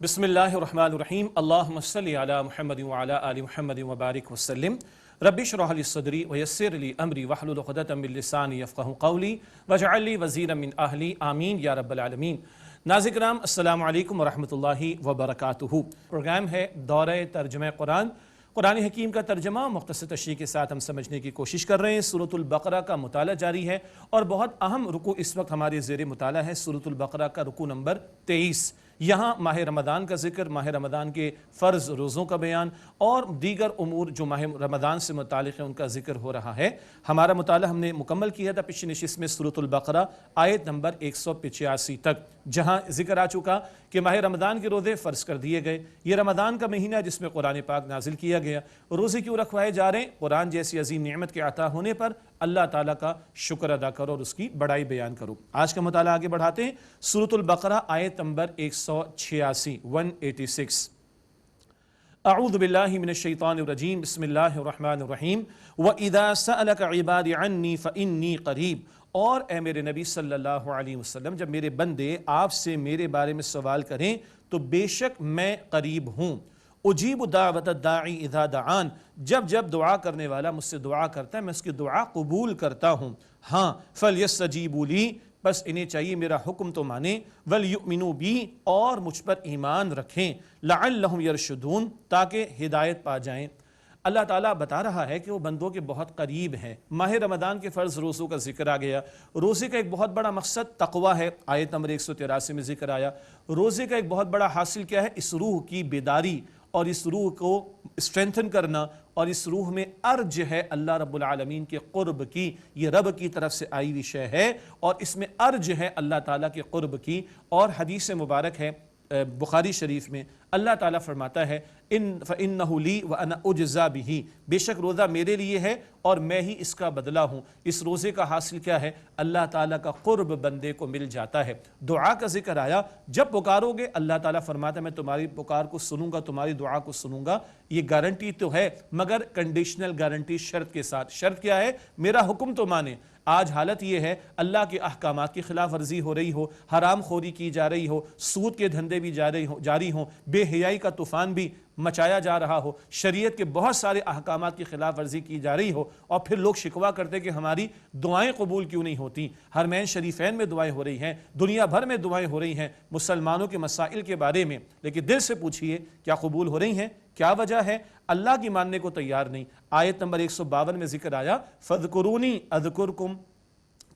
بسم اللہ الرحمن الرحیم اللہم صلی علی محمد وعلی آل محمد وبارک وسلم رب اشرح لی صدری ویسر لی امری واحلل عقدۃ من لسانی یفقہوا قولی واجعل لی وزیرا من اہلی آمین یا رب العالمین۔ ناظرین کرام السلام علیکم ورحمۃ اللہ وبرکاتہ۔ پروگرام ہے دورہ ترجمہ قرآن۔ قرآن حکیم کا ترجمہ مختصر تشریح کے ساتھ ہم سمجھنے کی کوشش کر رہے ہیں۔ سورۃ البقرہ کا مطالعہ جاری ہے اور بہت اہم رکوع اس وقت ہمارے زیر مطالعہ ہے سورۃ البقرہ کا رکوع نمبر 23۔ یہاں ماہ رمضان کا ذکر، ماہ رمضان کے فرض روزوں کا بیان اور دیگر امور جو ماہ رمضان سے متعلق ہیں ان کا ذکر ہو رہا ہے۔ ہمارا مطالعہ ہم نے مکمل کیا تھا پچھلی نشست میں سورۃ البقرہ آیت نمبر 185 تک، جہاں ذکر آ چکا کہ ماہ رمضان کے روزے فرض کر دیے گئے۔ یہ رمضان کا مہینہ جس میں قرآن پاک نازل کیا گیا، روزے کیوں رکھوائے جا رہے ہیں؟ قرآن جیسی عظیم نعمت کے عطا ہونے پر اللہ تعالیٰ کا شکر ادا کرو اور اس کی بڑائی بیان کرو۔ آج کا مطالعہ آگے بڑھاتے ہیں۔ سورۃ البقرہ آیت نمبر 186 اعوذ باللہ من الشیطان الرجیم بسم اللہ الرحمن الرحیم وَإِذَا سَأَلَكَ عِبَادِ عَنِّي فَإِنِّي قَرِيب۔ اور اے میرے نبی صلی اللہ علیہ وسلم، جب میرے بندے آپ سے میرے بارے میں سوال کریں تو بے شک میں قریب ہوں۔ اجیب دعوت الداعی اذا دعان، جب جب دعا کرنے والا مجھ سے دعا کرتا ہے میں اس کی دعا قبول کرتا ہوں۔ ہاں فَلْيَسْتَجِيبُوا لِي، بس انہیں چاہیے میرا حکم تو مانیں، وَلْيُؤْمِنُوا بِي، اور مجھ پر ایمان رکھیں، لَعَلَّهُمْ يَرْشُدُونَ، تاکہ ہدایت پا جائیں۔ اللہ تعالیٰ بتا رہا ہے کہ وہ بندوں کے بہت قریب ہیں۔ ماہ رمضان کے فرض روزوں کا ذکر آ گیا۔ روزے کا ایک بہت بڑا مقصد تقوی ہے، آیت نمبر 183 میں ذکر آیا۔ روزے کا ایک بہت بڑا حاصل کیا ہے؟ اس روح کی بیداری اور اس روح کو اسٹرینتھن کرنا، اور اس روح میں ارج ہے اللہ رب العالمین کے قرب کی، یہ رب کی طرف سے آئی ہوئی شے ہے اور اس میں ارج ہے اللہ تعالیٰ کے قرب کی۔ اور حدیث مبارک ہے بخاری شریف میں، اللہ تعالیٰ فرماتا ہے فَإِنَّهُ لِي وَأَنَا أُجْزَى بِهِ، بے شک روزہ میرے لیے ہے اور میں ہی اس کا بدلہ ہوں۔ اس روزے کا حاصل کیا ہے؟ اللہ تعالیٰ کا قرب بندے کو مل جاتا ہے۔ دعا کا ذکر آیا، جب پکارو گے اللہ تعالیٰ فرماتا ہے میں تمہاری پکار کو سنوں گا، تمہاری دعا کو سنوں گا۔ یہ گارنٹی تو ہے مگر کنڈیشنل گارنٹی، شرط کے ساتھ۔ شرط کیا ہے؟ میرا حکم تو مانے۔ آج حالت یہ ہے اللہ کے احکامات کی خلاف ورزی ہو رہی ہو، حرام خوری کی جا رہی ہو، سود کے دھندے بھی جاری ہوں، بے حیائی کا طوفان بھی مچایا جا رہا ہو، شریعت کے بہت سارے احکامات کی خلاف ورزی کی جا رہی ہو، اور پھر لوگ شکوہ کرتے کہ ہماری دعائیں قبول کیوں نہیں ہوتی۔ حرمین شریفین میں دعائیں ہو رہی ہیں، دنیا بھر میں دعائیں ہو رہی ہیں مسلمانوں کے مسائل کے بارے میں، لیکن دل سے پوچھئے کیا قبول ہو رہی ہیں؟ کیا وجہ ہے؟ اللہ کی ماننے کو تیار نہیں۔ آیت نمبر 152 میں ذکر آیا فَاذْكُرُونِي أَذْكُرْكُمْ،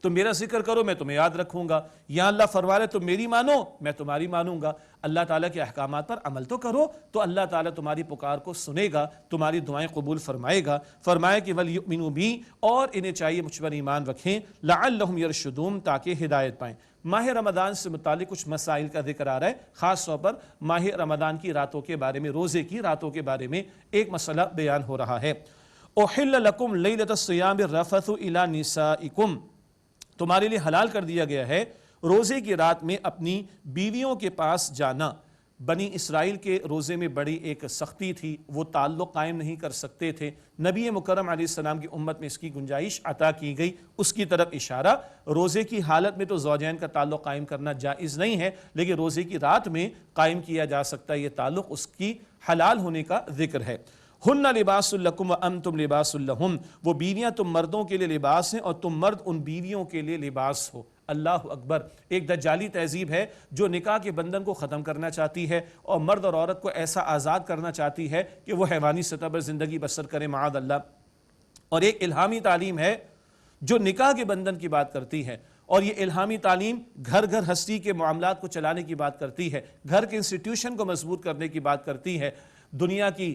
تم میرا ذکر کرو میں تمہیں یاد رکھوں گا۔ یا اللہ فرما رہے تم میری مانو میں تمہاری مانوں گا۔ اللہ تعالیٰ کے احکامات پر عمل تو کرو تو اللہ تعالیٰ تمہاری پکار کو سنے گا، تمہاری دعائیں قبول فرمائے گا۔ فرمایا کہ وَلْيُؤْمِنُوا بِي، اور انہیں چاہیے مجھ پر ایمان رکھیں، لَعَلَّهُمْ يَرْشُدُونَ، تاکہ ہدایت پائیں۔ ماہ رمضان سے متعلق کچھ مسائل کا ذکر آ رہا ہے، خاص طور پر ماہ رمضان کی راتوں کے بارے میں، روزے کی راتوں کے بارے میں ایک مسئلہ بیان ہو رہا ہے۔ أُحِلَّ لَكُمْ لَيْلَةَ الصِّيَامِ الرَّفَثُ إِلَى نِسَائِكُمْ، تمہارے لیے حلال کر دیا گیا ہے روزے کی رات میں اپنی بیویوں کے پاس جانا۔ بنی اسرائیل کے روزے میں بڑی ایک سختی تھی، وہ تعلق قائم نہیں کر سکتے تھے۔ نبی مکرم علیہ السلام کی امت میں اس کی گنجائش عطا کی گئی، اس کی طرف اشارہ۔ روزے کی حالت میں تو زوجین کا تعلق قائم کرنا جائز نہیں ہے، لیکن روزے کی رات میں قائم کیا جا سکتا ہے، یہ تعلق اس کی حلال ہونے کا ذکر ہے۔ ہن لباس لکم وانتم لباس لہم، وہ بیویاں تم مردوں کے لیے لباس ہیں اور تم مرد ان بیویوں کے لیے لباس ہو۔ اللہ اکبر! ایک دجالی تہذیب ہے جو نکاح کے بندھن کو ختم کرنا چاہتی ہے اور مرد اور عورت کو ایسا آزاد کرنا چاہتی ہے کہ وہ حیوانی سطح پر زندگی بسر کرے، معاذ اللہ۔ اور ایک الہامی تعلیم ہے جو نکاح کے بندھن کی بات کرتی ہے، اور یہ الہامی تعلیم گھر گھر ہستی کے معاملات کو چلانے کی بات کرتی ہے، گھر کے انسٹیٹیوشن کو مضبوط کرنے کی بات کرتی ہے۔ دنیا کی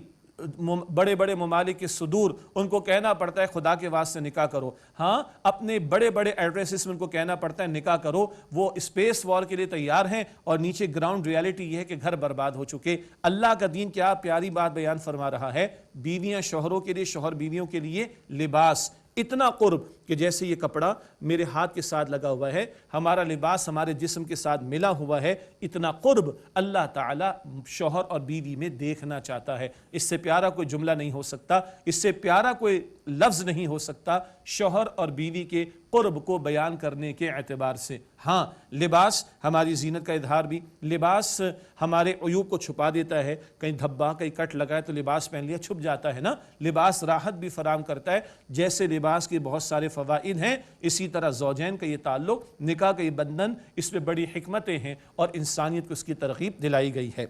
بڑے بڑے ممالک کے صدور ان کو کہنا پڑتا ہے خدا کے واسطے نکاح کرو، ہاں اپنے بڑے بڑے ایڈریسز میں ان کو کہنا پڑتا ہے نکاح کرو، وہ اسپیس وار کے لیے تیار ہیں، اور نیچے گراؤنڈ ریالٹی یہ ہے کہ گھر برباد ہو چکے۔ اللہ کا دین کیا پیاری بات بیان فرما رہا ہے، بیویاں شوہروں کے لیے، شوہر بیویوں کے لیے لباس۔ اتنا قرب کہ جیسے یہ کپڑا میرے ہاتھ کے ساتھ لگا ہوا ہے، ہمارا لباس ہمارے جسم کے ساتھ ملا ہوا ہے، اتنا قرب اللہ تعالیٰ شوہر اور بیوی میں دیکھنا چاہتا ہے۔ اس سے پیارا کوئی جملہ نہیں ہو سکتا، اس سے پیارا کوئی لفظ نہیں ہو سکتا۔ شوہر اور بیوی کے قرب کو بیان کرنے کے اعتبار سے۔ ہاں لباس ہماری زینت کا اظہار بھی، لباس ہمارے عیوب کو چھپا دیتا ہے، کہیں دھبا کہیں کٹ لگا ہے تو لباس پہن لیا چھپ جاتا ہے نا، لباس راحت بھی فراہم کرتا ہے۔ جیسے لباس کے بہت سارے فوائد ہیں، اسی طرح زوجین کا یہ تعلق، نکاح کا یہ بندھن، اس میں بڑی حکمتیں ہیں اور انسانیت کو اس کی ترغیب دلائی گئی ہے۔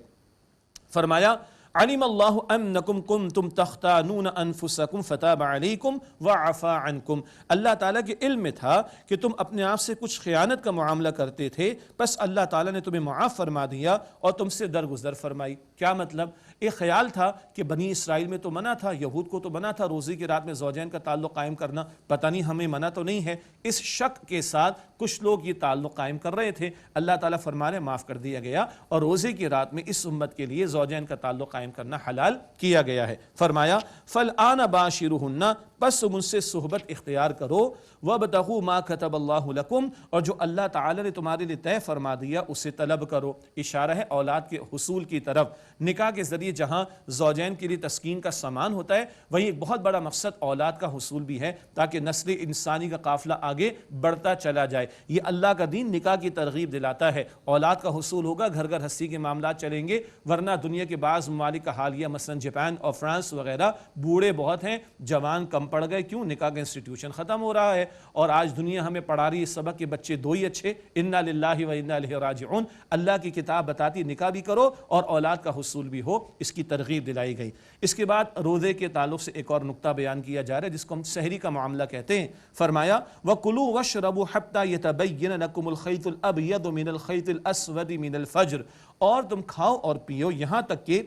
فرمایا علم اللہ انکم کنتم تختانون انفسکم فتاب علیکم وعفا عنکم، اللہ تعالیٰ کے علم میں تھا کہ تم اپنے آپ سے کچھ خیانت کا معاملہ کرتے تھے، بس اللہ تعالیٰ نے تمہیں معاف فرما دیا اور تم سے درگزر فرمائی۔ کیا مطلب؟ ایک خیال تھا کہ بنی اسرائیل میں تو منع تھا، یہود کو تو منع تھا روزے کی رات میں زوجین کا تعلق قائم کرنا، پتہ نہیں ہمیں منع تو نہیں ہے، اس شک کے ساتھ کچھ لوگ یہ تعلق قائم کر رہے تھے، اللہ تعالیٰ فرمانے معاف کر دیا گیا اور روزے کی رات میں اس امت کے لیے زوجین کا تعلق قائم کرنا حلال کیا گیا ہے۔ فرمایا فَالْآنَ بَاشِرُهُنَّ، بس مجھ سے صحبت اختیار کرو، وَابْتَغُوا مَا كَتَبَ اللَّهُ لَكُمْ، اور جو اللہ تعالیٰ نے تمہارے لیے طے فرما دیا اسے طلب کرو۔ اشارہ ہے اولاد کے حصول کی طرف۔ نکاح کے ذریعے جہاں زوجین کے لیے تسکین کا سامان ہوتا ہے، وہیں ایک بہت بڑا مقصد اولاد کا حصول بھی ہے، تاکہ نسل انسانی کا قافلہ آگے بڑھتا چلا جائے۔ یہ اللہ کا دین نکاح کی ترغیب دلاتا ہے، اولاد کا حصول ہوگا، گھر گھر ہستی کے معاملات چلیں گے، ورنہ دنیا کے بعض ممالک کا حالیہ مثلا جاپان اور فرانس وغیرہ بوڑھے بہت ہیں، جوان کم پڑ گئے، کیوں؟ نکاح کا انسٹیٹیوشن ختم ہو رہا ہے، اور آج دنیا ہمیں پڑھا رہی ہے سبق کہ بچے دو ہی اچھے، انا للہ و انا الیہ راجعون، اللہ کی کتاب بتاتی نکاح بھی کرو اور اولاد کا حصول بھی ہو، اس کی ترغیب دلائی گئی۔ اس کے بعد روزے کے تعلق سے ایک اور نقطہ بیان کیا جا رہا ہے جس کو ہم سحری کا معاملہ کہتے ہیں۔ فرمایا وَكُلُوا وَاشْرَبُوا حَتَّى يَتَبَيَّنَ لَكُمُ الْخَيْطُ الْأَبْيَضُ مِنَ الْخَيْطِ الْأَسْوَدِ مِنَ الْفَجْرِ، اور تم کھاؤ اور پیو یہاں تک کہ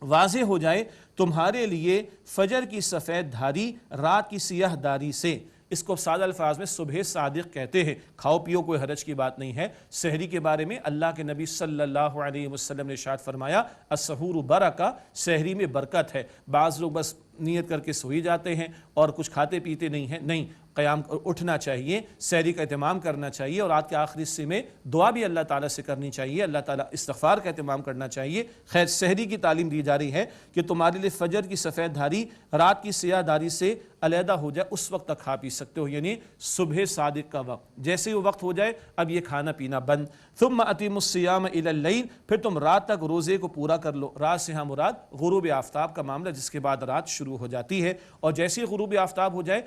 واضح ہو جائے تمہارے لیے فجر کی سفید دھاری رات کی سیاہ دھاری سے۔ اس کو سادہ الفاظ میں صبح صادق کہتے ہیں۔ کھاؤ پیو کوئی حرج کی بات نہیں ہے۔ سحری کے بارے میں اللہ کے نبی صلی اللہ علیہ وسلم نے ارشاد فرمایا السحور برکہ، سحری میں برکت ہے۔ بعض لوگ بس نیت کر کے سوئی جاتے ہیں اور کچھ کھاتے پیتے نہیں ہیں، نہیں، قیام اٹھنا چاہیے، سحری کا اہتمام کرنا چاہیے، اور رات کے آخری حصے میں دعا بھی اللہ تعالیٰ سے کرنی چاہیے، اللہ تعالیٰ استغفار کا اہتمام کرنا چاہیے۔ خیر سحری کی تعلیم دی جا رہی ہے کہ تمہارے لیے فجر کی سفید دھاری رات کی سیاہ دھاری سے علیحدہ ہو جائے، اس وقت تک کھا پی سکتے ہو، یعنی صبح صادق کا وقت، جیسے وہ وقت ہو جائے اب یہ کھانا پینا بند۔ ثم اتموا الصیام الی اللیل، پھر تم رات تک روزے کو پورا کر لو۔ رات سے ہاں مراد غروب آفتاب کا معاملہ، جس کے بعد رات شروع ہو جاتی ہے، اور جیسے ہی غروب آفتاب ہو جائے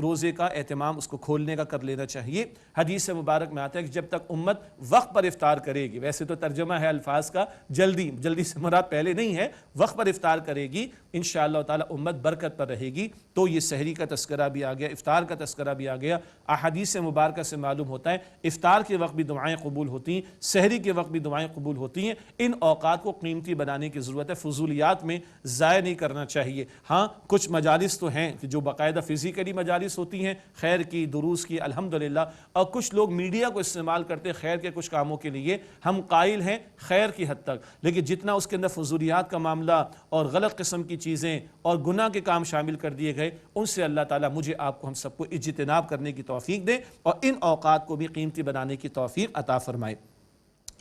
روزے کا اہتمام اس کو کھولنے کا کر لینا چاہیے۔ حدیث مبارک میں آتا ہے کہ جب تک امت وقت پر افطار کرے گی، ویسے تو ترجمہ ہے الفاظ کا جلدی سے مراد پہلے نہیں ہے، وقت پر افطار کرے گی انشاءاللہ تعالی امت برکت پر رہے گی۔ تو یہ سحری کا تذکرہ بھی آ گیا، افطار کا تذکرہ بھی آ گیا۔ احادیث مبارکہ سے معلوم ہوتا ہے افطار کے وقت بھی دعائیں قبول ہوتی ہیں، سحری کے وقت بھی دعائیں قبول ہوتی ہیں۔ ان اوقات کو قیمتی بنانے کی ضرورت ہے، فضولیات میں ضائع نہیں کرنا چاہیے۔ ہاں کچھ مجالس تو ہیں جو باقاعدہ فزیکلی مجالس ہوتی ہیں خیر کی، دروس کی، الحمدللہ، اور کچھ لوگ میڈیا کو استعمال کرتے ہیں خیر کے کچھ کاموں کے لیے، ہم قائل ہیں خیر کی حد تک، لیکن جتنا اس کے اندر فضولیات کا معاملہ اور غلط قسم کی چیزیں اور گناہ کے کام شامل کر دیے گئے، ان سے اللہ تعالیٰ مجھے آپ کو ہم سب کو اجتناب کرنے کی توفیق دے اور ان اوقات کو بھی قیمتی بنانے کی توفیق عطا فرمائے۔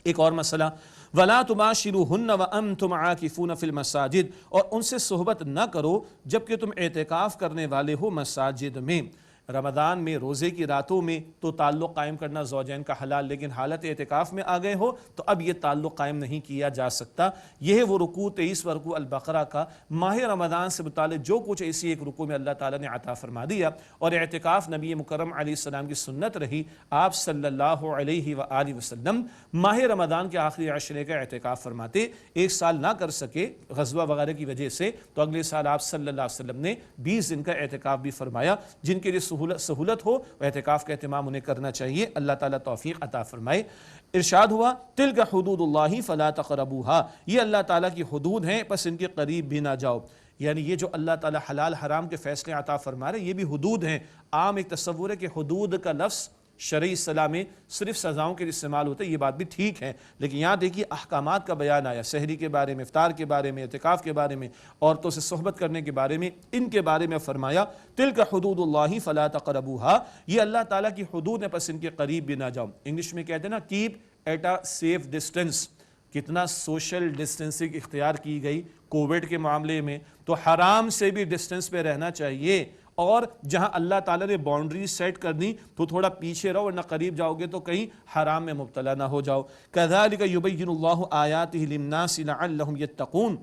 ایک اور مسئلہ وَلَا تُبَاشِرُوهُنَّ وَأَنْتُمْ عَاكِفُونَ فِي الْمَسَاجِدِ، اور ان سے صحبت نہ کرو جبکہ تم اعتکاف کرنے والے ہو مساجد میں۔ رمضان میں روزے کی راتوں میں تو تعلق قائم کرنا زوجین کا حلال، لیکن حالت اعتکاف میں آ گئے ہو تو اب یہ تعلق قائم نہیں کیا جا سکتا۔ یہ ہے وہ رکوع 23 رکوع البقرہ کا، ماہ رمضان سے متعلق جو کچھ ایسی ایک رکوع میں اللہ تعالیٰ نے عطا فرما دیا، اور اعتکاف نبی مکرم علیہ السلام کی سنت رہی۔ آپ صلی اللہ علیہ وآلہ وسلم ماہ رمضان کے آخری عشرے کا اعتکاف فرماتے، ایک سال نہ کر سکے غزوہ وغیرہ کی وجہ سے، تو اگلے سال آپ صلی اللہ علیہ وسلم نے 20 دن کا اعتکاف بھی فرمایا۔ جن کے لیے سہولت ہو اعتکاف کا اہتمام انہیں کرنا چاہیے، اللہ تعالیٰ توفیق عطا فرمائے۔ ارشاد ہوا تلک حدود اللہ فلا تقربوها، یہ اللہ تعالیٰ کی حدود ہیں پس ان کے قریب بھی نہ جاؤ۔ یعنی یہ جو اللہ تعالیٰ حلال حرام کے فیصلے عطا فرما رہے یہ بھی حدود ہیں۔ عام ایک تصور ہے کہ حدود کا لفظ شرعی اصطلاح میں صرف سزاؤں کے لیے استعمال ہوتا ہے، یہ بات بھی ٹھیک ہے، لیکن یہاں دیکھیے احکامات کا بیان آیا، سحری کے بارے میں، افطار کے بارے میں، اعتکاف کے بارے میں، عورتوں سے صحبت کرنے کے بارے میں، ان کے بارے میں فرمایا تلک حدود اللہ فلا تقربوها، یہ اللہ تعالیٰ کی حدود ہے پس ان کے قریب بھی نہ جاؤ۔ انگلش میں کہتے ہیں نا keep at a safe distance, کتنا سوشل ڈسٹینسنگ اختیار کی گئی کووڈ کے معاملے میں، تو حرام سے بھی ڈسٹینس پہ رہنا چاہیے اور جہاں اللہ تعالیٰ نے باؤنڈری سیٹ کر دی تو تھوڑا پیچھے رہو، ورنہ قریب جاؤ گے تو کہیں حرام میں مبتلا نہ ہو جاؤ۔ كَذَلِكَ يُبَيِّنُ اللَّهُ آيَاتِهِ لِلنَّاسِ لَعَلَّهُمْ يَتَّقُونَ،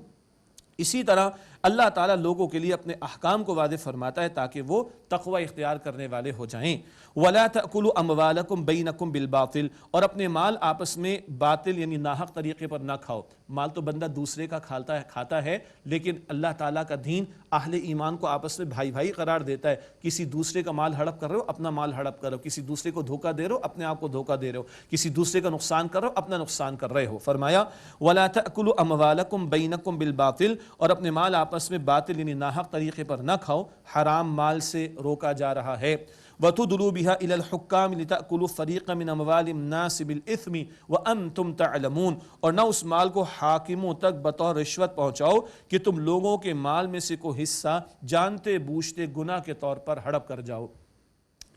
اسی طرح اللہ تعالیٰ لوگوں کے لیے اپنے احکام کو واضح فرماتا ہے تاکہ وہ تقوی اختیار کرنے والے ہو جائیں۔ وَلَا تَأْكُلُوا أَمْوَالَكُمْ بَيْنَكُمْ بِالْبَاطِلِ، اور اپنے مال آپس میں باطل یعنی ناحق طریقے پر نہ کھاؤ۔ مال تو بندہ دوسرے کا کھاتا ہے، لیکن اللہ تعالیٰ کا دین اہل ایمان کو آپس میں بھائی بھائی قرار دیتا ہے۔ کسی دوسرے کا مال ہڑپ کر رہے ہو، اپنا مال ہڑپ کر رہے ہو، کسی دوسرے کو دھوکہ دے رہے ہو، اپنے آپ کو دھوکہ دے رہے ہو، کسی دوسرے کا نقصان کر رہے ہو، اپنا نقصان کر رہے ہو۔ فرمایا وَلَا تَأْكُلُوا أَمْوَالَكُمْ بَيْنَكُمْ بِالْبَاطِلِ، اور اپنے مال آپس میں باطل یعنی ناحق طریقے پر نہ کھاؤ، حرام مال سے روکا جا رہا ہے۔ وَتُدْلُوا بِهَا إِلَى الْحُكَّامِ لِتَأْكُلُوا فَرِيقًا مِنْ أَمْوَالِ النَّاسِ بِالْإِثْمِ وَأَنْتُمْ تَعْلَمُونَ، اور نہ اس مال کو حاکموں تک بطور رشوت پہنچاؤ کہ تم لوگوں کے مال میں سے کوئی حصہ جانتے بوجھتے گناہ کے طور پر ہڑپ کر جاؤ۔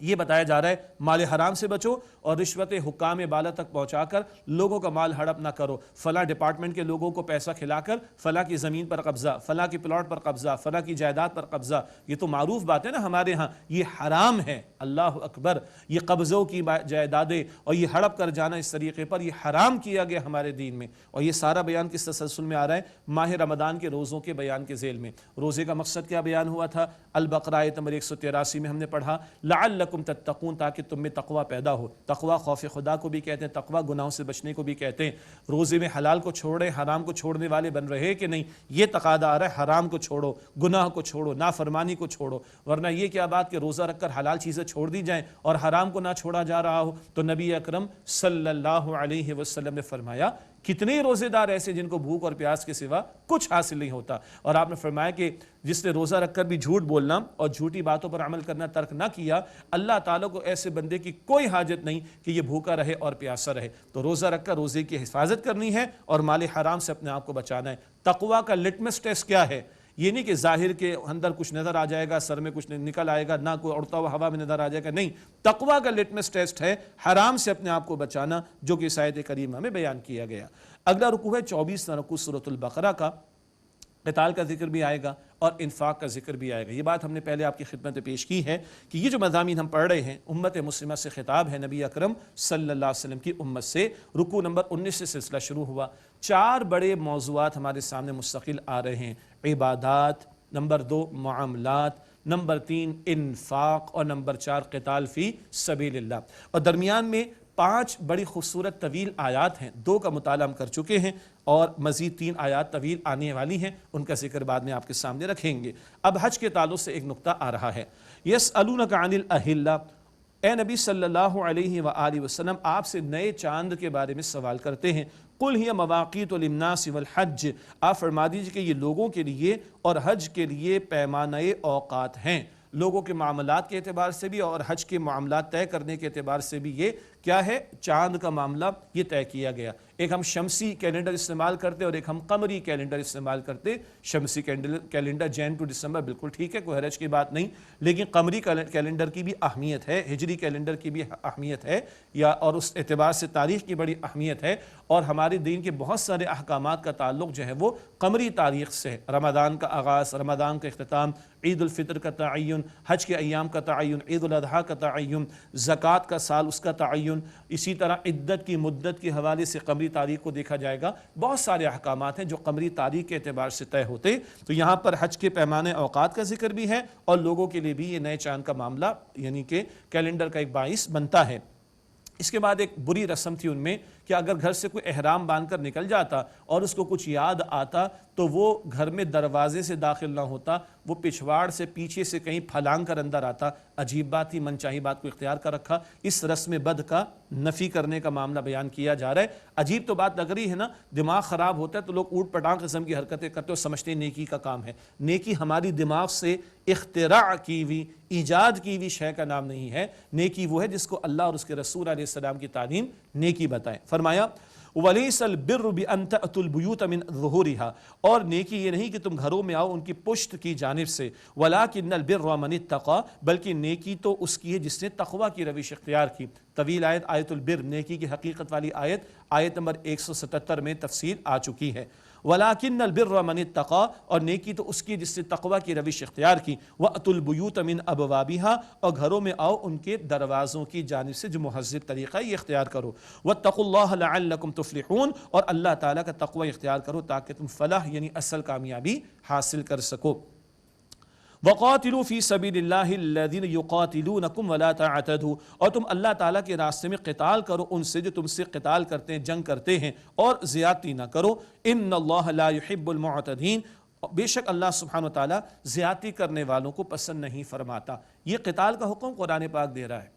یہ بتایا جا رہا ہے مال حرام سے بچو اور رشوت حکام بالا تک پہنچا کر لوگوں کا مال ہڑپ نہ کرو۔ فلاں ڈپارٹمنٹ کے لوگوں کو پیسہ کھلا کر فلاں کی زمین پر قبضہ، فلاں کی پلاٹ پر قبضہ، فلاں کی جائیداد پر قبضہ، یہ تو معروف بات ہے نا ہمارے ہاں، یہ حرام ہے۔ اللہ اکبر، یہ قبضوں کی جائیدادیں اور یہ ہڑپ کر جانا اس طریقے پر، یہ حرام کیا گیا ہمارے دین میں۔ اور یہ سارا بیان کس تسلسل میں آ رہا ہے؟ ماہ رمضان کے روزوں کے بیان کے ذیل میں۔ روزے کا مقصد کیا بیان ہوا تھا؟ البقرہ آیت نمبر 183 میں ہم نے پڑھا لعلکم تتقون، تاکہ تم میں تقوی پیدا ہو۔ تقوی خوف خدا کو بھی کہتے ہیں، تقوی گناہوں سے بچنے کو بھی کہتے ہیں۔ روزے میں حلال کو چھوڑے حرام کو چھوڑنے والے بن رہے کہ نہیں؟ یہ تقاضا آ رہا ہے حرام کو چھوڑو، گناہ کو چھوڑو، نافرمانی کو چھوڑو۔ ورنہ یہ کیا بات کہ روزہ رکھ کر حلال چیزیں چھوڑ دی جائیں اور حرام کو نہ چھوڑا جا رہا ہو؟ تو نبی اکرم صلی اللہ علیہ وسلم نے فرمایا کتنے روزے دار ایسے جن کو بھوک اور پیاس کے سوا کچھ حاصل نہیں ہوتا، اور آپ نے فرمایا کہ جس نے روزہ رکھ کر بھی جھوٹ بولنا اور جھوٹی باتوں پر عمل کرنا ترک نہ کیا، اللہ تعالیٰ کو ایسے بندے کی کوئی حاجت نہیں کہ یہ بھوکا رہے اور پیاسا رہے۔ تو روزہ رکھ کر روزے کی حفاظت کرنی ہے اور مال حرام سے اپنے آپ کو بچانا ہے۔ تقوی کا لٹمس ٹیسٹ کیا ہے؟ یہ نہیں کہ ظاہر کے اندر کچھ نظر آ جائے گا، سر میں کچھ نکل آئے گا، نہ کوئی اڑتا ہوا ہوا میں نظر آ جائے گا، نہیں، تقوی کا لٹمس ٹیسٹ ہے حرام سے اپنے آپ کو بچانا، جو کہ اس آیت کریمہ میں بیان کیا گیا۔ اگلا رکوع ہے 24واں رکوع سورۃ البقرہ کا۔ قتال کا ذکر بھی آئے گا اور انفاق کا ذکر بھی آئے گا۔ یہ بات ہم نے پہلے آپ کی خدمت میں پیش کی ہے کہ یہ جو مضامین ہم پڑھ رہے ہیں امت مسلمہ سے خطاب ہے، نبی اکرم صلی اللہ علیہ وسلم کی امت سے۔ رکوع نمبر 19 سے سلسلہ شروع ہوا۔ 4 بڑے موضوعات ہمارے سامنے مستقل آ رہے ہیں: عبادات، نمبر 2 معاملات، نمبر 3 انفاق، اور نمبر 4 قتال فی سبیل اللہ۔ اور درمیان میں 5 بڑی خوبصورت طویل آیات ہیں، 2 کا مطالعہ ہم کر چکے ہیں اور مزید 3 آیات طویل آنے والی ہیں، ان کا ذکر بعد میں آپ کے سامنے رکھیں گے۔ اب حج کے تعلق سے ایک نقطہ آ رہا ہے، یسألونک عن الاہلہ، اے نبی صلی اللہ علیہ وآلہ وسلم آپ سے نئے چاند کے بارے میں سوال کرتے ہیں۔ قل ہی مواقیت للناس والحج، آپ فرما دیجیے کہ یہ لوگوں کے لیے اور حج کے لیے پیمانہ اوقات ہیں۔ لوگوں کے معاملات کے اعتبار سے بھی اور حج کے معاملات طے کرنے کے اعتبار سے بھی یہ کیا ہے؟ چاند کا معاملہ یہ طے کیا گیا۔ ایک ہم شمسی کیلنڈر استعمال کرتے اور ایک ہم قمری کیلنڈر استعمال کرتے۔ شمسی کیلنڈر جین ٹو دسمبر بالکل ٹھیک ہے، کوئی حرج کی بات نہیں، لیکن قمری کیلنڈر کی بھی اہمیت ہے، ہجری کیلنڈر کی بھی اہمیت ہے، اور اس اعتبار سے تاریخ کی بڑی اہمیت ہے، اور ہمارے دین کے بہت سارے احکامات کا تعلق جو ہے وہ قمری تاریخ سے، رمضان کا آغاز، رمضان کا اختتام، عید الفطر کا تعین، حج کے ایام کا تعین، عید الاضحیٰ کا تعین، زکوٰۃ کا سال اس کا تعین، اسی طرح عدت کی مدت کے حوالے سے قمری تاریخ کو دیکھا جائے گا۔ بہت سارے احکامات ہیں جو قمری تاریخ کے اعتبار سے طے ہوتے، تو یہاں پر حج کے پیمانے اوقات کا ذکر بھی ہے اور لوگوں کے لیے بھی یہ نئے چاند کا معاملہ یعنی کہ کیلنڈر کا ایک باعث بنتا ہے۔ اس کے بعد ایک بری رسم تھی ان میں کہ اگر گھر سے کوئی احرام باندھ کر نکل جاتا اور اس کو کچھ یاد آتا تو وہ گھر میں دروازے سے داخل نہ ہوتا، وہ پچھواڑ سے پیچھے سے کہیں پھلانگ کر اندر آتا۔ عجیب بات تھی، من چاہی بات کو اختیار کر رکھا۔ اس رسم بد کا نفی کرنے کا معاملہ بیان کیا جا رہا ہے۔ عجیب تو بات لگ رہی ہے نا، دماغ خراب ہوتا ہے تو لوگ اوٹ پٹانگ قسم کی حرکتیں کرتے اور سمجھتے ہیں نیکی کا کام ہے۔ نیکی ہماری دماغ سے اختراع کی ہوئی، ایجاد کی ہوئی شے کا نام نہیں ہے۔ نیکی وہ ہے جس کو اللہ اور اس کے رسول علیہ السلام کی تعلیم نیکی بتائے۔ فرمایا وَلَيْسَ الْبِرُّ بِأَن تَأْتُوا الْبُيُوتَ مِنْ ظُهُورِهَا، اور نیکی یہ نہیں کہ تم گھروں میں آؤ ان کی پشت کی جانب سے، وَلَكِنَّ الْبِرَّ مَنِ اتَّقَىٰ، بلکہ نیکی تو اس کی ہے جس نے تقوی کی روش اختیار کی۔ طویل آیت، آیت البر، نیکی کی حقیقت والی آیت، آیت نمبر 177 میں تفصیل آ چکی ہے۔ وَلَٰكِنَّ الْبِرَّ مَنِ اتَّقَىٰ، اور نیکی تو اس کی جس نے تقوی کی روش اختیار کی، وَأْتُوا الْبُيُوتَ مِنْ أَبْوَابِهَا، اور گھروں میں آؤ ان کے دروازوں کی جانب سے، جو مہذب طریقہ ہے یہ اختیار کرو، وَاتَّقُوا اللَّهَ لَعَلَّكُمْ تُفْلِحُونَ، اور اللہ تعالیٰ کا تقوی اختیار کرو تاکہ تم فلاح یعنی اصل کامیابی حاصل کر سکو۔ وَقَاتِلُوا فِي سَبِيلِ اللَّهِ الَّذِينَ يُقَاتِلُونَكُمْ وَلَا تَعْتَدُوا، اور تم اللہ تعالیٰ کے راستے میں قتال کرو ان سے جو تم سے قتال کرتے ہیں، جنگ کرتے ہیں، اور زیادتی نہ کرو۔ إِنَّ اللَّهَ لَا يُحِبُّ الْمُعْتَدِينَ، بے شک اللہ سبحانہ وتعالیٰ زیادتی کرنے والوں کو پسند نہیں فرماتا۔ یہ قتال کا حکم قرآن پاک دے رہا ہے،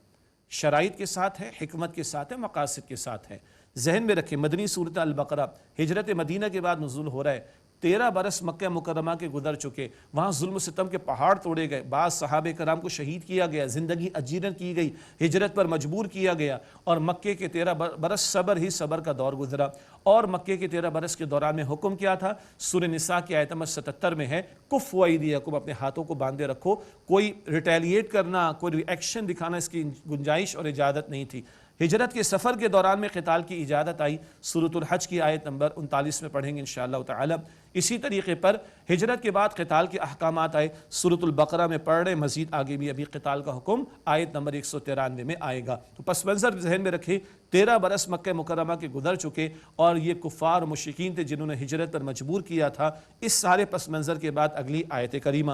شرائط کے ساتھ ہے، حکمت کے ساتھ ہے، مقاصد کے ساتھ ہے۔ ذہن میں رکھیں، مدنی سورۃ البقرہ ہجرت مدینہ کے بعد نزول ہو رہا ہے، 13 برس مکہ مکرمہ کے گزر چکے، وہاں ظلم و ستم کے پہاڑ توڑے گئے، بعض صحابہ کرام کو شہید کیا گیا، زندگی اجیرن کی گئی، ہجرت پر مجبور کیا گیا، اور مکے کے 13 برس صبر ہی صبر کا دور گزرا۔ اور مکے کے 13 برس کے دوران میں حکم کیا تھا؟ سورہ نساء کی آیت نمبر 77 میں ہے، کفوا ایدیکم، اپنے ہاتھوں کو باندھے رکھو، کوئی ریٹیلیٹ کرنا، کوئی ری ایکشن دکھانا اس کی گنجائش اور اجازت نہیں تھی۔ ہجرت کے سفر کے دوران میں قتال کی اجازت آئی، سورۃ الحج کی آیت نمبر 39 میں پڑھیں گے انشاءاللہ تعالی۔ اسی طریقے پر ہجرت کے بعد قتال کے احکامات آئے، سورۃ البقرہ میں پڑھ رہے، مزید آگے بھی ابھی قتال کا حکم آیت نمبر 193 میں آئے گا۔ تو پس منظر ذہن میں رکھیں، 13 برس مکہ مکرمہ کے گزر چکے، اور یہ کفار و مشرکین تھے جنہوں نے ہجرت پر مجبور کیا تھا۔ اس سارے پس منظر کے بعد اگلی آیت کریمہ،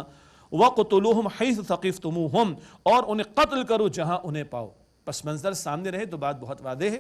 وَقْتُلُوهُمْ حَيْثُ ثَقِفْتُمُوهُمْ، اور انہیں قتل کرو جہاں انہیں پاؤ۔ پس منظر سامنے رہے تو بات بہت واضح ہے۔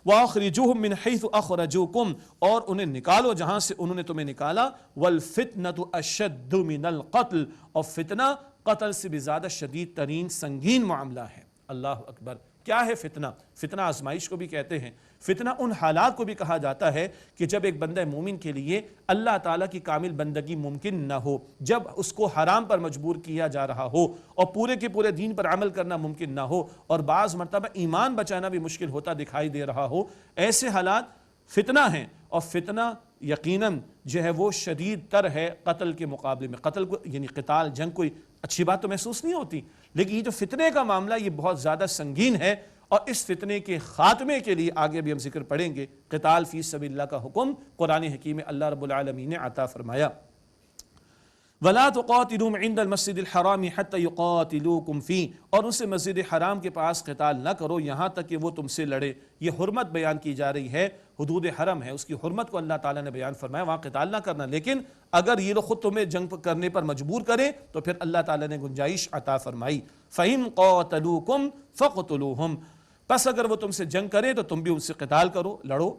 وَأَخْرِجُوهُمْ مِنْ حَيْثُ أَخْرَجُوكُمْ، اور انہیں نکالو جہاں سے انہوں نے تمہیں نکالا۔ وَالْفِتْنَةُ أَشَدُّ مِنَ الْقَتْلِ، اور فتنہ قتل سے بھی زیادہ شدید ترین سنگین معاملہ ہے۔ اللہ اکبر! کیا ہے فتنہ؟ فتنہ آزمائش کو بھی کہتے ہیں، فتنہ ان حالات کو بھی کہا جاتا ہے کہ جب ایک بندہ مومن کے لیے اللہ تعالیٰ کی کامل بندگی ممکن نہ ہو، جب اس کو حرام پر مجبور کیا جا رہا ہو، اور پورے کے پورے دین پر عمل کرنا ممکن نہ ہو، اور بعض مرتبہ ایمان بچانا بھی مشکل ہوتا دکھائی دے رہا ہو، ایسے حالات فتنہ ہیں۔ اور فتنہ یقیناً جو ہے وہ شدید تر ہے قتل کے مقابلے میں۔ قتل کو یعنی قتال، جنگ کوئی اچھی بات تو محسوس نہیں ہوتی، لیکن یہ جو فتنے کا معاملہ یہ بہت زیادہ سنگین ہے، اور اس فتنے کے خاتمے کے لیے آگے بھی ہم ذکر پڑھیں گے، قتال فی سبیل اللہ کا حکم قرآن حکیم میں اللہ رب العالمین نے عطا فرمایا۔ وَلَا تُقَاتِلُوهُمْ عِنْدَ الْمَسْجِدِ الْحَرَامِ حَتَّى يُقَاتِلُوكُمْ فِيهِ، اور ان سے مسجد حرام کے پاس قتال نہ کرو یہاں تک کہ وہ تم سے لڑے۔ یہ حرمت بیان کی جا رہی ہے، حدود حرم ہے، اس کی حرمت کو اللہ تعالیٰ نے بیان فرمایا، وہاں قتال نہ کرنا، لیکن اگر یہ لوگ خود تمہیں جنگ کرنے پر مجبور کریں تو پھر اللہ تعالیٰ نے گنجائش عطا فرمائی۔ فَإِن قَاتَلُوكُمْ فَاقْتُلُوهُمْ، پس اگر وہ تم سے جنگ کریں تو تم بھی ان سے قتال کرو، لڑو۔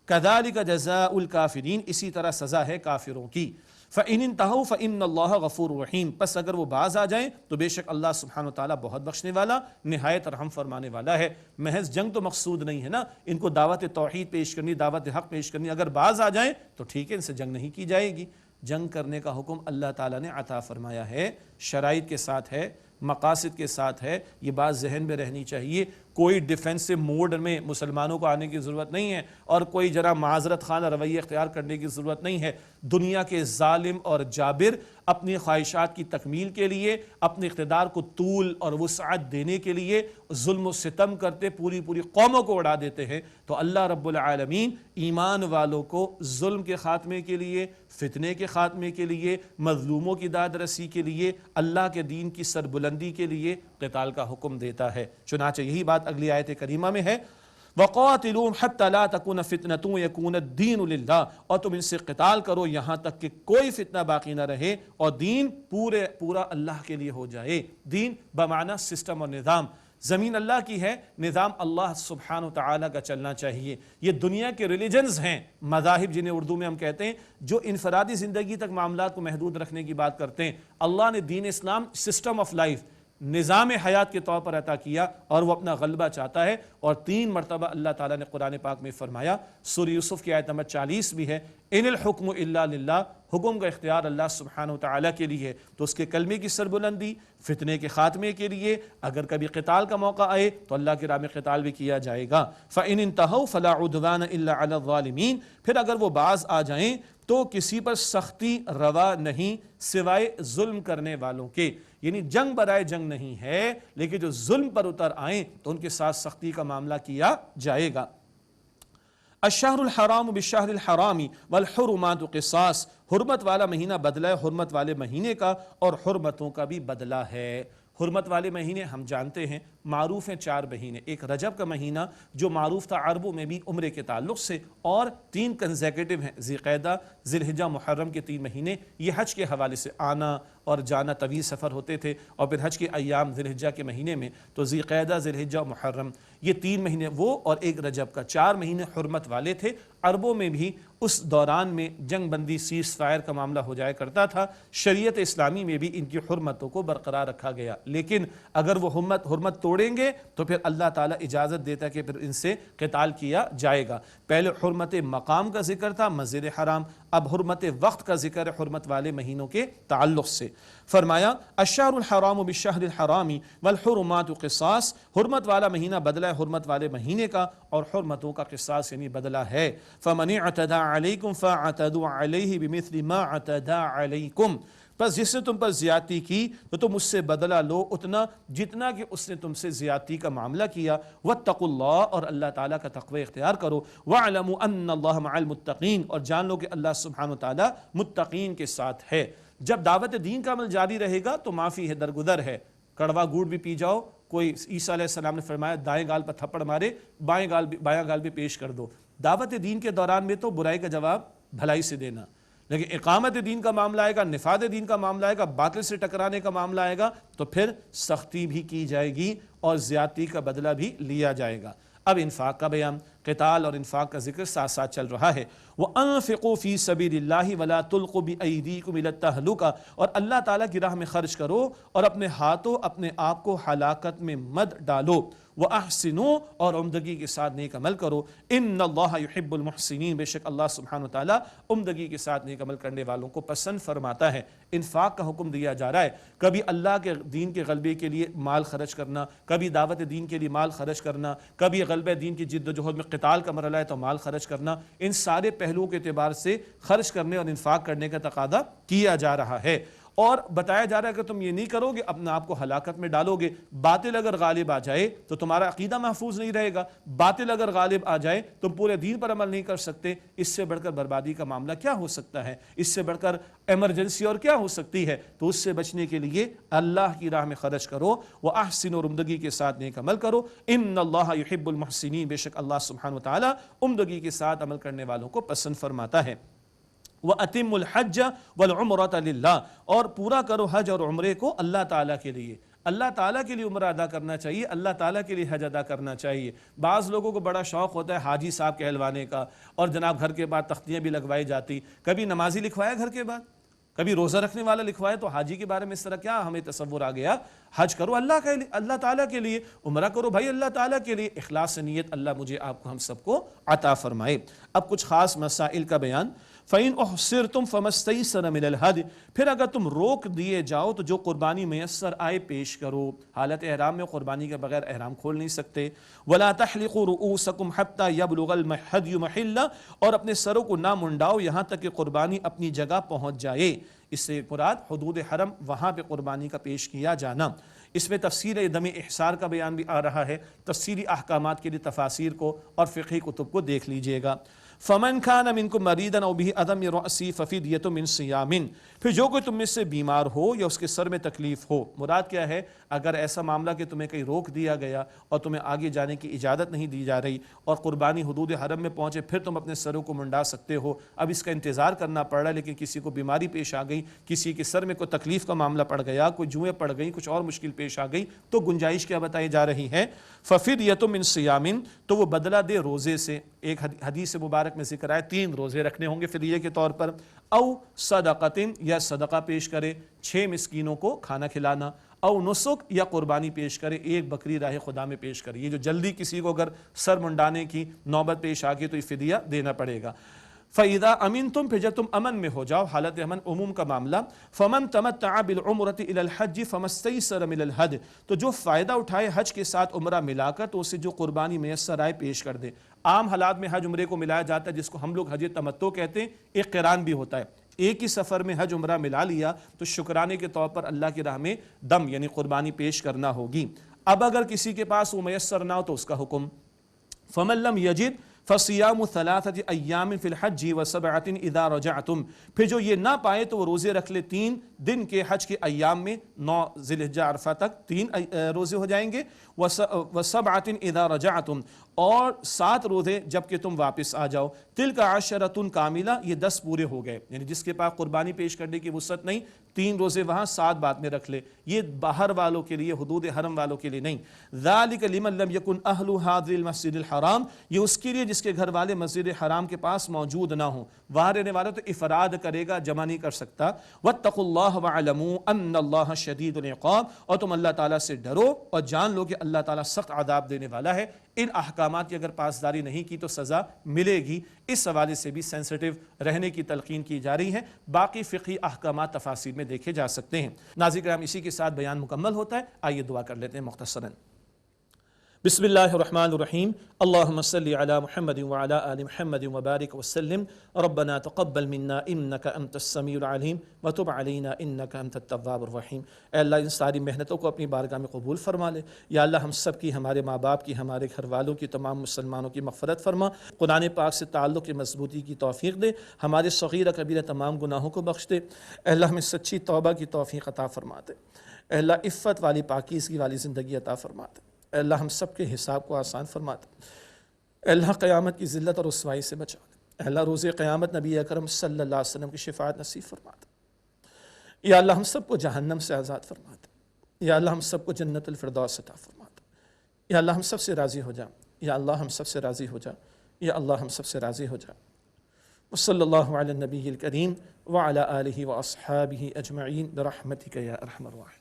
كَذَلِكَ جَزَاءُ الْكَافِرِينَ، اسی طرح سزا ہے کافروں کی۔ فَإِنِ انْتَهَوْا فَإِنَّ اللَّهَ غَفُورٌ رَحِيمٌ، پس اگر وہ باز آ جائیں تو بے شک اللہ سبحانہ وتعالیٰ بہت بخشنے والا، نہایت رحم فرمانے والا ہے۔ محض جنگ تو مقصود نہیں ہے نا، ان کو دعوت توحید پیش کرنی، دعوت حق پیش کرنی، اگر باز آ جائیں تو ٹھیک ہے، ان سے جنگ نہیں کی جائے گی۔ جنگ کرنے کا حکم اللہ تعالیٰ نے عطا فرمایا ہے، شرائط کے ساتھ ہے، مقاصد کے ساتھ ہے، یہ بات ذہن میں رہنی چاہیے۔ کوئی ڈیفینسو موڈ میں مسلمانوں کو آنے کی ضرورت نہیں ہے، اور کوئی ذرا معذرت خانہ رویہ اختیار کرنے کی ضرورت نہیں ہے۔ دنیا کے ظالم اور جابر اپنی خواہشات کی تکمیل کے لیے، اپنے اقتدار کو طول اور وسعت دینے کے لیے ظلم و ستم کرتے پوری قوموں کو اڑا دیتے ہیں۔ تو اللہ رب العالمین ایمان والوں کو ظلم کے خاتمے کے لیے، فتنے کے خاتمے کے لیے، مظلوموں کی داد رسی کے لیے، اللہ کے دین کی سربلندی کے لیے قتال کا حکم دیتا ہے۔ چنانچہ یہی بات اگلی آیت کریمہ میں ہے، وَقَاتِلُوهُمْ حَتَّى لَا تَكُونَ فِتْنَةٌ وَيَكُونَ الدِّينُ لِلَّهِ، اور تم ان سے قتال کرو یہاں تک کہ کوئی فتنہ باقی نہ رہے اور دین پورا اللہ کے لیے ہو جائے۔ دین بمعنی سسٹم اور نظام، زمین اللہ کی ہے، نظام اللہ سبحانہ وتعالیٰ کا چلنا چاہیے۔ یہ دنیا کے ریلیجنز ہیں، مذاہب جنہیں اردو میں ہم کہتے ہیں، جو انفرادی زندگی تک معاملات کو محدود رکھنے کی بات کرتے ہیں۔ اللہ نے دین اسلام سسٹم آف لائف، نظام حیات کے طور پر عطا کیا، اور وہ اپنا غلبہ چاہتا ہے۔ اور 3 مرتبہ اللہ تعالیٰ نے قرآن پاک میں فرمایا، سورہ یوسف کی آیت نمبر 40 بھی ہے، ان الحکم الا للہ، حکم کا اختیار اللہ سبحانہ وتعالیٰ کے لیے ہے۔ تو اس کے کلمے کی سربلندی، فتنے کے خاتمے کے لیے اگر کبھی قتال کا موقع آئے تو اللہ کی راہ میں قتال بھی کیا جائے گا۔ فَإِنِ انْتَهَوْا فَلَا عُدْوَانَ إِلَّا عَلَى الظَّالِمِينَ، پھر اگر وہ باز آ جائیں تو کسی پر سختی روا نہیں سوائے ظلم کرنے والوں کے، یعنی جنگ برائے جنگ نہیں ہے، لیکن جو ظلم پر اتر آئیں تو ان کے ساتھ سختی کا معاملہ کیا جائے گا۔ الشہر الحرام بالشہر الحرامی والحرمات قصاص، حرمت والا مہینہ بدلہ ہے حرمت والے مہینے کا، اور حرمتوں کا بھی بدلہ ہے۔ حرمت والے مہینے ہم جانتے ہیں معروف ہیں 4 مہینے، ایک رجب کا مہینہ جو معروف تھا عربوں میں بھی عمرے کے تعلق سے، اور 3 کنزیکٹیو ہیں ذی القعدہ، ذی الحجہ، محرم کے 3 مہینے، یہ حج کے حوالے سے آنا اور جانا طویل سفر ہوتے تھے، اور پھر حج کے ایام ذی الحجہ کے مہینے میں تو ذی القعدہ، ذی الحجہ، محرم، یہ 3 مہینے وہ اور ایک رجب کا، 4 مہینے حرمت والے تھے۔ عربوں میں بھی اس دوران میں جنگ بندی، سیز فائر کا معاملہ ہو جایا کرتا تھا، شریعت اسلامی میں بھی ان کی حرمتوں کو برقرار رکھا گیا، لیکن اگر وہ حرمت توڑیں گے تو پھر اللہ تعالیٰ اجازت دیتا ہے کہ پھر ان سے قتال کیا جائے گا۔ پہلے حرمت مقام کا ذکر تھا، مسجد حرام، اب حرمت وقت کا ذکر ہے حرمت والے مہینوں کے تعلق سے۔ فرمایا الشہر الحرام بالشہر الحرامی والحرمات قصاص، حرمت والا مہینہ بدلہ ہے حرمت والے مہینے کا، اور حرمتوں کا قصاص یعنی بدلہ ہے۔ فمن اعتدى علیکم فاعتدوا علیہ بمثل ما اعتدى علیکم، پس جس نے تم پر زیادتی کی تو تم اس سے بدلہ لو اتنا جتنا کہ اس نے تم سے زیادتی کا معاملہ کیا۔ واتقوا اللہ، اور اللہ تعالیٰ کا تقوی اختیار کرو۔ واعلموا ان اللہ مع المتقین، اور جان لو کہ اللہ سبحانہ وتعالیٰ متقین کے ساتھ ہے۔ جب دعوت دین کا عمل جاری رہے گا تو معافی ہے، درگزر ہے۔ کڑوا گوڑ بھی پی جاؤ، کوئی عیسیٰ علیہ السلام نے فرمایا دائیں گال پر تھپڑ مارے بایاں گال بھی پیش کر دو۔ دعوت دین کے دوران میں تو برائی کا جواب بھلائی سے دینا، لیکن اقامت دین کا معاملہ آئے گا، نفاذ دین کا معاملہ آئے گا، باطل سے ٹکرانے کا معاملہ آئے گا تو پھر سختی بھی کی جائے گی اور زیادتی کا بدلہ بھی لیا جائے گا۔ اب انفاق کا بیان، قتال اور انفاق کا ذکر ساتھ ساتھ چل رہا ہے۔ وَأَنفِقُوا فِي سَبِيلِ اللَّهِ وَلَا تُلْقُوا بِأَيْدِيكُمْ إِلَى التَّهْلُكَةِ، اور اللہ تعالیٰ کی راہ میں خرچ کرو اور اپنے ہاتھوں اپنے آپ کو ہلاکت میں مت ڈالو۔ وَأَحْسِنُوا، اور عمدگی کے ساتھ نیک عمل کرو۔ إِنَّ اللَّهَ يُحِبُّ الْمُحْسِنِينَ، بے شک اللہ سبحانہ وتعالیٰ عمدگی کے ساتھ نیک عمل کرنے والوں کو پسند فرماتا ہے۔ انفاق کا حکم دیا جا رہا ہے، کبھی اللہ کے دین کے غلبے کے لیے مال خرچ کرنا، کبھی دعوت دین کے لیے مال خرچ کرنا، کبھی غلبہ دین کی جد و جہد میں قتال کا مرحلہ ہے تو مال خرچ کرنا، ان سارے پہلوؤں کے اعتبار سے خرچ کرنے اور انفاق کرنے کا تقاضا کیا جا رہا ہے۔ اور بتایا جا رہا ہے کہ تم یہ نہیں کرو گے اپنے آپ کو ہلاکت میں ڈالو گے۔ باطل اگر غالب آ جائے تو تمہارا عقیدہ محفوظ نہیں رہے گا، باطل اگر غالب آ جائے تم پورے دین پر عمل نہیں کر سکتے۔ اس سے بڑھ کر بربادی کا معاملہ کیا ہو سکتا ہے، اس سے بڑھ کر ایمرجنسی اور کیا ہو سکتی ہے؟ تو اس سے بچنے کے لیے اللہ کی راہ میں خرچ کرو، وَأَحْسِنُوا، اور عمدگی کے ساتھ نیک عمل کرو۔ إِنَّ اللَّهَ يُحِبُّ الْمُحْسِنِينَ، بے شک اللہ سبحانہ وتعالیٰ عمدگی کے ساتھ عمل کرنے والوں کو پسند فرماتا ہے۔ وَأَتِمُّ الْحَجَّ وَالْعُمْرَةَ لِلَّهِ، اور پورا کرو حج اور عمرے کو اللہ تعالیٰ کے لیے۔ اللہ تعالیٰ کے لیے عمرہ ادا کرنا چاہیے، اللہ تعالیٰ کے لیے حج ادا کرنا چاہیے۔ بعض لوگوں کو بڑا شوق ہوتا ہے حاجی صاحب کہلوانے کا، اور جناب گھر کے بعد تختیاں بھی لگوائی جاتی۔ کبھی نمازی لکھوایا گھر کے بعد، کبھی روزہ رکھنے والا لکھوایا، تو حاجی کے بارے میں اس طرح کیا ہمیں تصور آ گیا؟ حج کرو اللہ تعالیٰ کے لیے، عمرہ کرو بھائی اللہ تعالیٰ کے لیے، اخلاص نیت اللہ مجھے آپ کو ہم سب کو عطا فرمائے۔ اب کچھ خاص مسائل کا بیان۔ فَإِنْ أُحْصِرْتُمْ فَمَا اسْتَيْسَرَ مِنَ الْهَدْيِ، پھر اگر تم روک دیے جاؤ تو جو قربانی میسر آئے پیش کرو۔ حالت احرام میں قربانی کے بغیر احرام کھول نہیں سکتے۔ وَلَا تَحْلِقُوا رُؤُوسَكُمْ حَتَّى يَبْلُغَ الْهَدْيُ مَحِلَّهُ، اور اپنے سروں کو نہ منڈاؤ یہاں تک کہ قربانی اپنی جگہ پہنچ جائے۔ اس سے مراد حدود حرم، وہاں پہ قربانی کا پیش کیا جانا۔ اس میں تفسیر دم احصار کا بیان بھی آ رہا ہے، تفسیری احکامات کے لیے تفاسیر کو اور فقہی کتب کو دیکھ لیجئے گا۔ فَمَنْ كَانَ مِنْكُمْ مَرِيضًا أَوْ بِهِ أَذًى مِنْ رَأْسِهِ فَفِدْيَةٌ مِنْ صِيَامٍ، پھر جو کوئی تم میں سے بیمار ہو یا اس کے سر میں تکلیف ہو۔ مراد کیا ہے؟ اگر ایسا معاملہ کہ تمہیں کہیں روک دیا گیا اور تمہیں آگے جانے کی اجازت نہیں دی جا رہی اور قربانی حدود حرم میں پہنچے، پھر تم اپنے سروں کو منڈا سکتے ہو۔ اب اس کا انتظار کرنا پڑ رہا ہے، لیکن کسی کو بیماری پیش آ گئی، کسی کے سر میں کوئی تکلیف کا معاملہ پڑ گیا، کوئی جوئیں پڑ گئی، کچھ اور مشکل پیش آ گئی، تو گنجائش کیا بتائی جا رہی ہے؟ فَفِدْيَةٌ مِنْ صِيَامٍ، تو وہ بدلہ دے روزے سے۔ ایک حدیث مبارک میں ذکر آئے 3 روزے رکھنے ہوں گے فدیے کے طور پر، او صدقۃ، یا صدقہ پیش کرے 6 مسکینوں کو کھانا کھلانا، او نسک، یا قربانی پیش کرے، ایک بکری راہ خدا میں پیش کرے۔ یہ جو جلدی کسی کو اگر سر منڈانے کی نوبت پیش آ گئی تو یہ فدیہ دینا پڑے گا۔ فَإِذَا أَمِنْتُمْ، پھر جب تم امن میں ہو جاؤ، حالت امن عموم کا معاملہ۔ فَمَنْ تَمَتَّعَ بِالْعُمْرَةِ إِلَى الْحَجِّ فَمَا اسْتَيْسَرَ مِنَ الْهَدْيِ، تو جو فائدہ اٹھائے حج کے ساتھ عمرہ ملا کر تو اسے جو قربانی میسر آئے پیش کر دے۔ عام حالات میں حج عمرے کو ملایا جاتا ہے، جس کو ہم لوگ حج تمتع کہتے ہیں، ایک قران بھی ہوتا ہے۔ ایک ہی سفر میں حج عمرہ ملا لیا تو شکرانے کے طور پر اللہ کی راہ میں دم یعنی قربانی پیش کرنا ہوگی۔ اب اگر کسی کے پاس وہ میسر نہ ہو تو اس کا حکم، فَمَن لَّمْ يَجِدْ، فصیام ثلاثۃ ایام فی الحج وسبعۃ اذا رجعتم، پھر جو یہ نہ پائے تو وہ روزے رکھ لے 3 دن کے حج کے ایام میں، 9 ذی الحجہ عرفہ تک 3 روزے ہو جائیں گے، وسبعۃ اذا رجعتم، اور 7 روزے جب کہ تم واپس آ جاؤ، تلک عشرۃ کاملہ، یہ 10 پورے ہو گئے، یعنی جس کے پاس قربانی پیش کرنے کی وسعت نہیں 3 روزے وہاں 7 بعد میں رکھ لے، یہ باہر والوں کے لیے، حدود حرم والوں کے لیے نہیں۔ ذالک لمن لم یکن اہل ھذا المسجد الحرام، یہ اس کے لیے جس کے گھر والے مسجد حرام کے پاس موجود نہ ہوں، وہاں رہنے والے تو افراد کرے گا، جمع نہیں کر سکتا۔ واتقوا اللہ واعلموا ان اللہ شدید العقاب، اور تم اللہ تعالیٰ سے ڈرو اور جان لو کہ اللہ تعالیٰ سخت عذاب دینے والا ہے۔ ان احکامات کی اگر پاسداری نہیں کی تو سزا ملے گی، اس حوالے سے بھی سینسٹیو رہنے کی تلقین کی جا رہی ہے۔ باقی فقہی احکامات تفاصیل میں دیکھے جا سکتے ہیں۔ ناظرین کرام، اسی کے ساتھ بیان مکمل ہوتا ہے، آئیے دعا کر لیتے ہیں مختصراً۔ بسم اللہ الرحمن الرحیم، اللہم صلی علی محمد وعلی آل محمد وبارک وسلم، ربنا تقبل منا انک انت السمیع العلیم وتب علینا انک انت التواب الرحیم۔ اے اللہ ان ساری محنتوں کو اپنی بارگاہ میں قبول فرما لے، یا اللہ ہم سب کی، ہمارے ماں باپ کی، ہمارے گھر والوں کی، تمام مسلمانوں کی مغفرت فرما، قرآن پاک سے تعلق کی مضبوطی کی توفیق دے، ہمارے صغیر کبیرہ تمام گناہوں کو بخش دے، اے اللہ ہمیں سچی توبہ کی توفیق عطا فرما دے، اے اللہ عفت والی پاکیزگی والی زندگی عطا فرما دے، اے اللہ ہم سب کے حساب کو آسان فرما دے، اے اللہ قیامت کی ذلت اور رسوائی سے بچا دے، اے اللہ روز قیامت نبی اکرم صلی اللہ علیہ وسلم کی شفاعت نصیب فرما دے، یا اللہ ہم سب کو جہنم سے آزاد فرما دے، یا اللہ ہم سب کو جنت الفردوس عطا فرما دے، یا اللہ ہم سب سے راضی ہو جا، یا اللہ ہم سب سے راضی ہو جا، یا اللہ ہم سب سے راضی ہو جا۔ وصلی اللہ علی النبی الکریم وعلی آلہ واصحابہ اجمعین برحمتک یا ارحم الراحمین۔